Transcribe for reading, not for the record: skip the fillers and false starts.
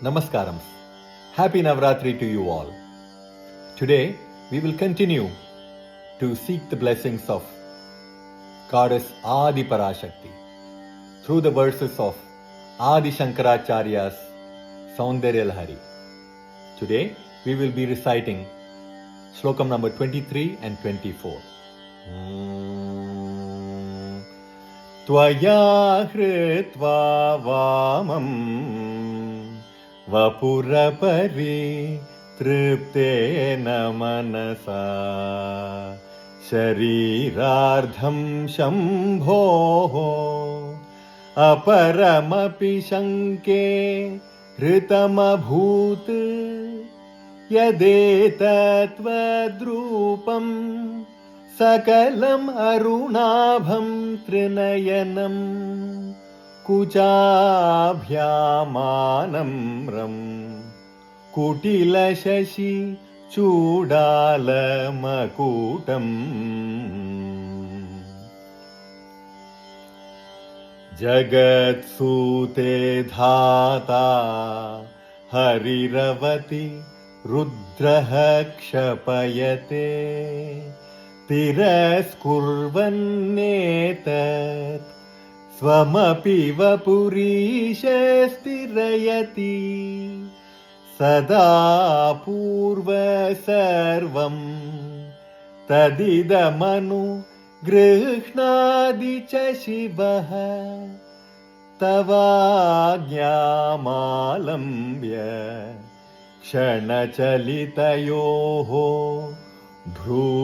Namaskaram. Happy Navratri to you all. Today we will continue to seek the blessings of Goddess Adi Parashakti through the verses of Adi Shankaracharya's Saundarya Lahari. Today we will be reciting Shlokam number 23 and 24. Tvaya hritva vamam vapurapari triptena manasa sharirardham shambho aparamapi shanke hritamabhut yadetattvadrupam sakalam arunabham trinayanam kuchabhyamanamram kutila shashi chudalamakutam jagatsute dhata hariravati rudraha kshapayate तिरस्कुर्वन्नेतत् स्वमपि वपुरीशस्तिरयति सदा पूर्वसर्वं तदिदमनु गृह्णादि च शिवः तवाज्ञामालम्ब्य क्षणचलितयोः भ्रूलतिकयोः